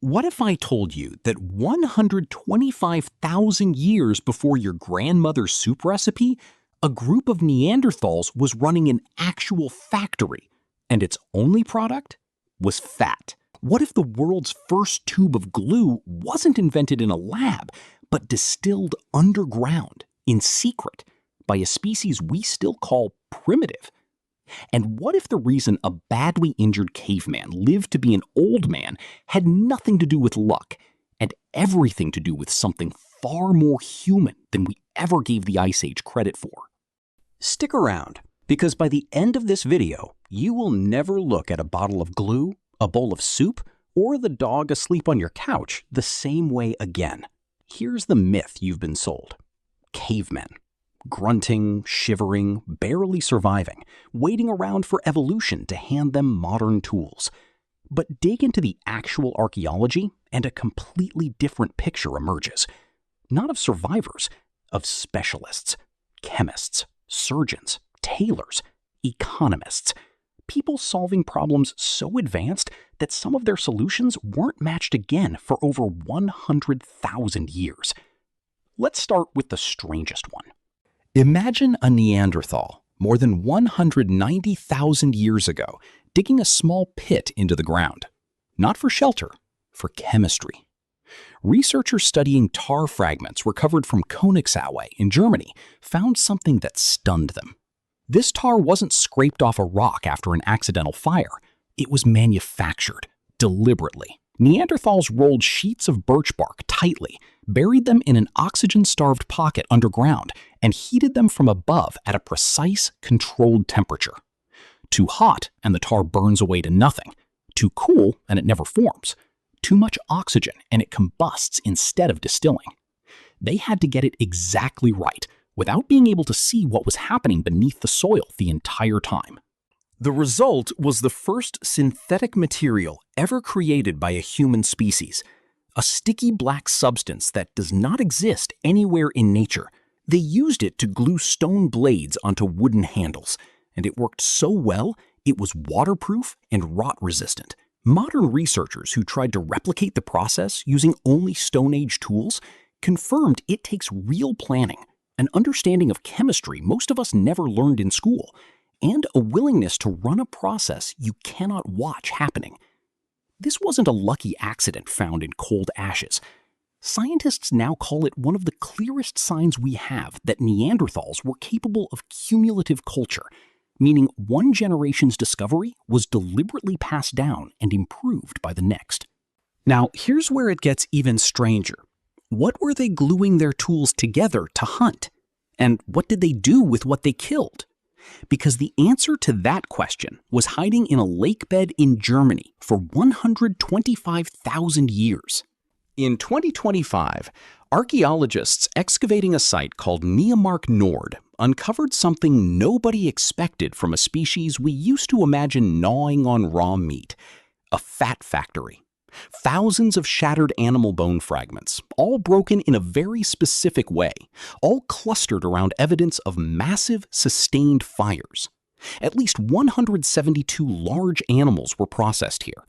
What if I told you that 125,000 years before your grandmother's soup recipe, a group of Neanderthals was running an actual factory, and its only product was fat? What if the world's first tube of glue wasn't invented in a lab, but distilled underground, in secret, by a species we still call primitive? And what if the reason a badly injured caveman lived to be an old man had nothing to do with luck and everything to do with something far more human than we ever gave the Ice Age credit for? Stick around, because by the end of this video, you will never look at a bottle of glue, a bowl of soup, or the dog asleep on your couch the same way again. Here's the myth you've been sold. Cavemen. Grunting, shivering, barely surviving, waiting around for evolution to hand them modern tools. But dig into the actual archaeology and a completely different picture emerges. Not of survivors, of specialists, chemists, surgeons, tailors, economists. People solving problems so advanced that some of their solutions weren't matched again for over 100,000 years. Let's start with the strangest one. Imagine a Neanderthal, more than 190,000 years ago, digging a small pit into the ground. Not for shelter, for chemistry. Researchers studying tar fragments recovered from Königsauer in Germany found something that stunned them. This tar wasn't scraped off a rock after an accidental fire. It was manufactured, deliberately. Neanderthals rolled sheets of birch bark tightly, buried them in an oxygen-starved pocket underground, and heated them from above at a precise, controlled temperature. Too hot, and the tar burns away to nothing. Too cool, and it never forms. Too much oxygen, and it combusts instead of distilling. They had to get it exactly right, without being able to see what was happening beneath the soil the entire time. The result was the first synthetic material ever created by a human species, a sticky black substance that does not exist anywhere in nature. They used it to glue stone blades onto wooden handles, and it worked so well it was waterproof and rot-resistant. Modern researchers who tried to replicate the process using only Stone Age tools confirmed it takes real planning, an understanding of chemistry most of us never learned in school, and a willingness to run a process you cannot watch happening. This wasn't a lucky accident found in cold ashes. Scientists now call it one of the clearest signs we have that Neanderthals were capable of cumulative culture, meaning one generation's discovery was deliberately passed down and improved by the next. Now, here's where it gets even stranger. What were they gluing their tools together to hunt? And what did they do with what they killed? Because the answer to that question was hiding in a lake bed in Germany for 125,000 years. In 2025, archaeologists excavating a site called Neumark Nord uncovered something nobody expected from a species we used to imagine gnawing on raw meat: a fat factory. Thousands of shattered animal bone fragments, all broken in a very specific way, all clustered around evidence of massive, sustained fires. At least 172 large animals were processed here,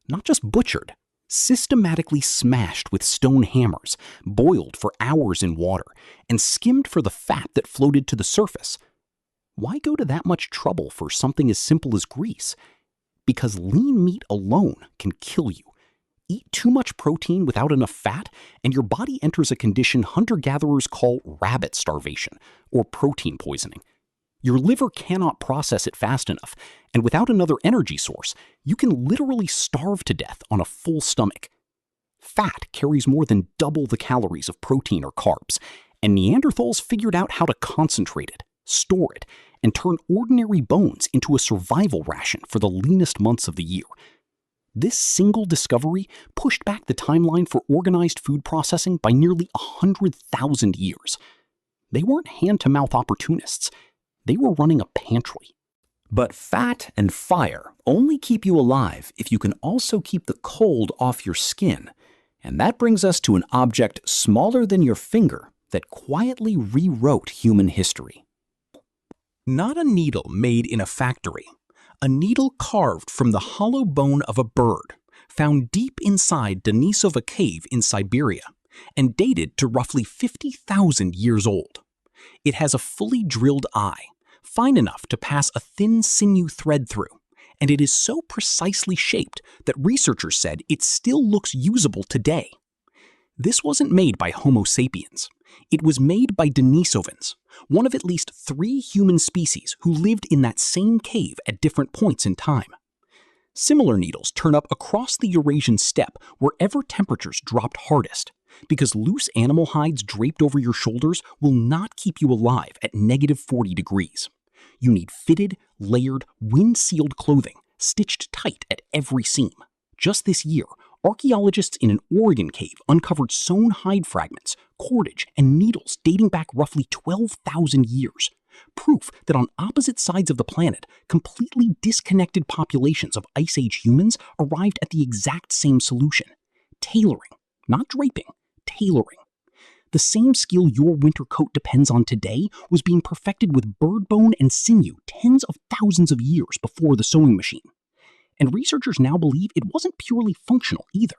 not just butchered, systematically smashed with stone hammers, boiled for hours in water, and skimmed for the fat that floated to the surface. Why go to that much trouble for something as simple as grease? Because lean meat alone can kill you. Eat too much protein without enough fat, and your body enters a condition hunter-gatherers call rabbit starvation, or protein poisoning. Your liver cannot process it fast enough, and without another energy source, you can literally starve to death on a full stomach. Fat carries more than double the calories of protein or carbs, and Neanderthals figured out how to concentrate it, store it, and turn ordinary bones into a survival ration for the leanest months of the year. This single discovery pushed back the timeline for organized food processing by nearly 100,000 years. They weren't hand-to-mouth opportunists. They were running a pantry. But fat and fire only keep you alive if you can also keep the cold off your skin. And that brings us to an object smaller than your finger that quietly rewrote human history. Not a needle made in a factory. A needle carved from the hollow bone of a bird, found deep inside Denisova Cave in Siberia and dated to roughly 50,000 years old. It has a fully drilled eye, fine enough to pass a thin sinew thread through, and it is so precisely shaped that researchers said it still looks usable today. This wasn't made by Homo sapiens. It was made by Denisovans, one of at least 3 human species who lived in that same cave at different points in time. Similar needles turn up across the Eurasian steppe wherever temperatures dropped hardest, because loose animal hides draped over your shoulders will not keep you alive at -40 degrees. You need fitted, layered, wind-sealed clothing, stitched tight at every seam. Just this year, archaeologists in an Oregon cave uncovered sewn hide fragments, cordage, and needles dating back roughly 12,000 years. Proof that on opposite sides of the planet, completely disconnected populations of Ice Age humans arrived at the exact same solution. Tailoring, not draping, tailoring. The same skill your winter coat depends on today was being perfected with bird bone and sinew tens of thousands of years before the sewing machine. And researchers now believe it wasn't purely functional either.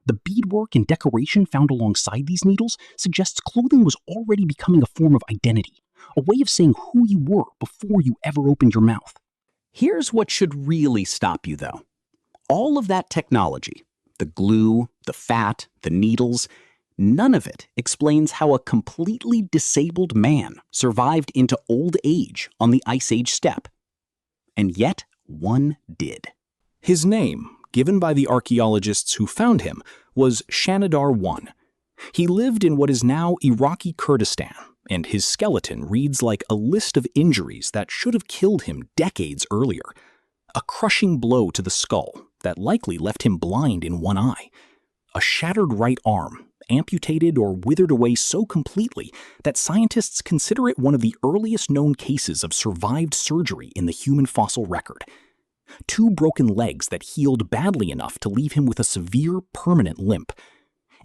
The beadwork and decoration found alongside these needles suggests clothing was already becoming a form of identity, a way of saying who you were before you ever opened your mouth. Here's what should really stop you, though. All of that technology, the glue, the fat, the needles, none of it explains how a completely disabled man survived into old age on the Ice Age steppe. And yet, one did. His name, given by the archaeologists who found him, was Shanidar I. He lived in what is now Iraqi Kurdistan, and his skeleton reads like a list of injuries that should have killed him decades earlier. A crushing blow to the skull that likely left him blind in one eye. A shattered right arm, amputated or withered away so completely that scientists consider it one of the earliest known cases of survived surgery in the human fossil record. 2 broken legs that healed badly enough to leave him with a severe, permanent limp.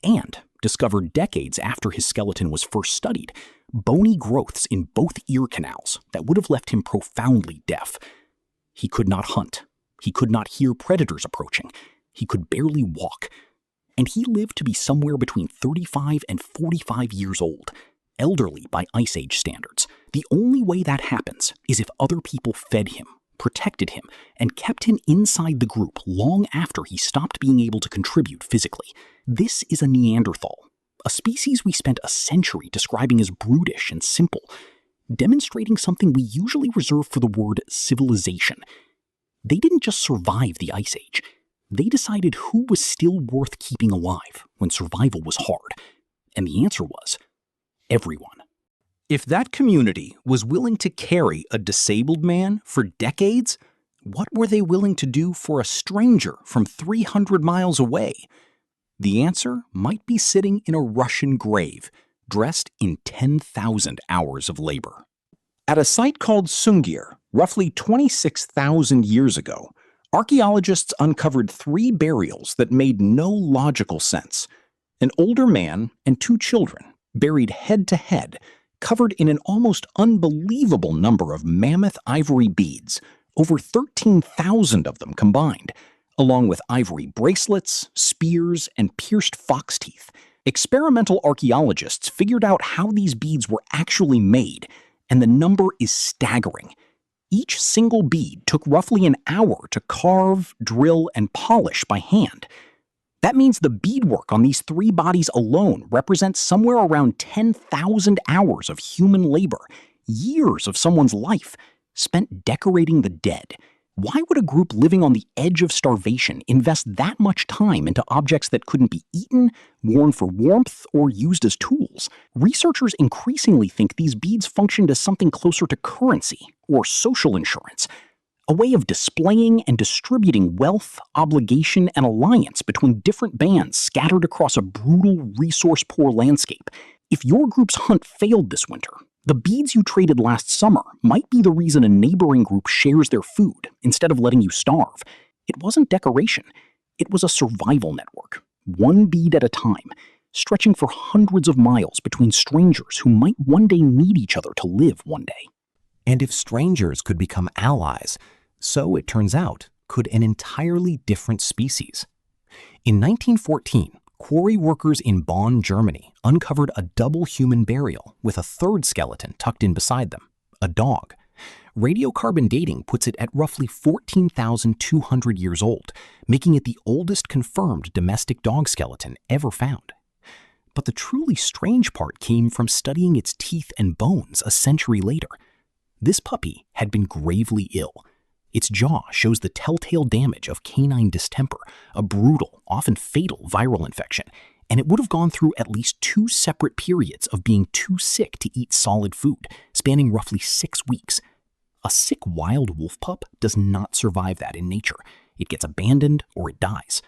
And, discovered decades after his skeleton was first studied, bony growths in both ear canals that would have left him profoundly deaf. He could not hunt. He could not hear predators approaching. He could barely walk. And he lived to be somewhere between 35 and 45 years old, elderly by Ice Age standards. The only way that happens is if other people fed him, protected him, and kept him inside the group long after he stopped being able to contribute physically. This is a Neanderthal, a species we spent a century describing as brutish and simple, demonstrating something we usually reserve for the word civilization. They didn't just survive the Ice Age. They decided who was still worth keeping alive when survival was hard. And the answer was everyone. If that community was willing to carry a disabled man for decades, what were they willing to do for a stranger from 300 miles away? The answer might be sitting in a Russian grave, dressed in 10,000 hours of labor. At a site called Sunghir, roughly 26,000 years ago, archaeologists uncovered 3 burials that made no logical sense. An older man and 2 children, buried head to head, covered in an almost unbelievable number of mammoth ivory beads, over 13,000 of them combined, along with ivory bracelets, spears, and pierced fox teeth. Experimental archaeologists figured out how these beads were actually made, and the number is staggering. Each single bead took roughly an hour to carve, drill, and polish by hand. That means the beadwork on these 3 bodies alone represents somewhere around 10,000 hours of human labor, years of someone's life, spent decorating the dead. Why would a group living on the edge of starvation invest that much time into objects that couldn't be eaten, worn for warmth, or used as tools? Researchers increasingly think these beads functioned as something closer to currency or social insurance, a way of displaying and distributing wealth, obligation, and alliance between different bands scattered across a brutal, resource-poor landscape. If your group's hunt failed this winter, the beads you traded last summer might be the reason a neighboring group shares their food instead of letting you starve. It wasn't decoration. It was a survival network, 1 bead at a time, stretching for hundreds of miles between strangers who might one day need each other to live one day. And if strangers could become allies, so it turns out, could an entirely different species. In 1914, quarry workers in Bonn, Germany, uncovered a double human burial with a third skeleton tucked in beside them, a dog. Radiocarbon dating puts it at roughly 14,200 years old, making it the oldest confirmed domestic dog skeleton ever found. But the truly strange part came from studying its teeth and bones a century later. This puppy had been gravely ill. Its jaw shows the telltale damage of canine distemper, a brutal, often fatal viral infection, and it would have gone through at least 2 separate periods of being too sick to eat solid food, spanning roughly 6 weeks. A sick wild wolf pup does not survive that in nature. It gets abandoned or it dies.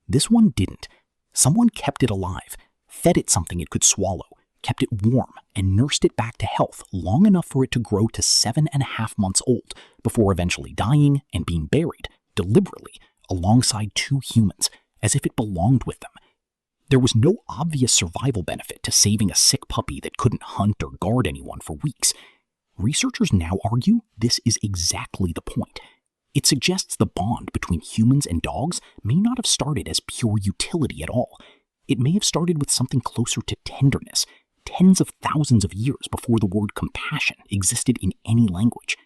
This one didn't. Someone kept it alive, fed it something it could swallow, kept it warm, and nursed it back to health long enough for it to grow to 7.5 months old before eventually dying and being buried, deliberately, alongside 2 humans, as if it belonged with them. There was no obvious survival benefit to saving a sick puppy that couldn't hunt or guard anyone for weeks. Researchers now argue this is exactly the point. It suggests the bond between humans and dogs may not have started as pure utility at all. It may have started with something closer to tenderness, tens of thousands of years before the word compassion existed in any language.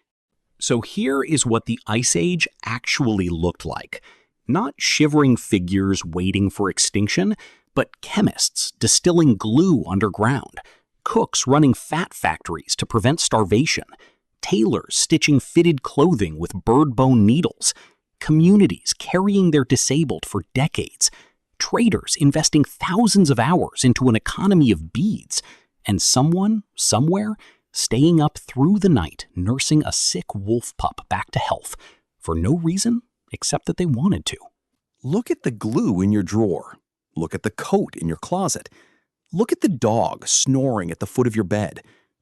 So here is what the Ice Age actually looked like. Not shivering figures waiting for extinction, but chemists distilling glue underground, cooks running fat factories to prevent starvation, tailors stitching fitted clothing with bird bone needles, communities carrying their disabled for decades, traders investing thousands of hours into an economy of beads, and someone, somewhere, staying up through the night nursing a sick wolf pup back to health for no reason except that they wanted to. Look at the glue in your drawer. Look at the coat in your closet. Look at the dog snoring at the foot of your bed,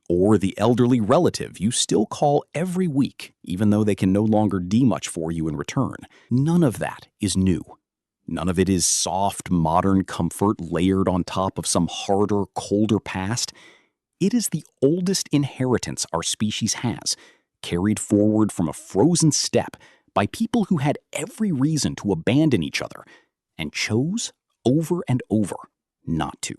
or the elderly relative you still call every week, even though they can no longer do much for you in return. None of that is new. None of it is soft, modern comfort layered on top of some harder, colder past. It is the oldest inheritance our species has, carried forward from a frozen steppe by people who had every reason to abandon each other and chose, over and over, not to.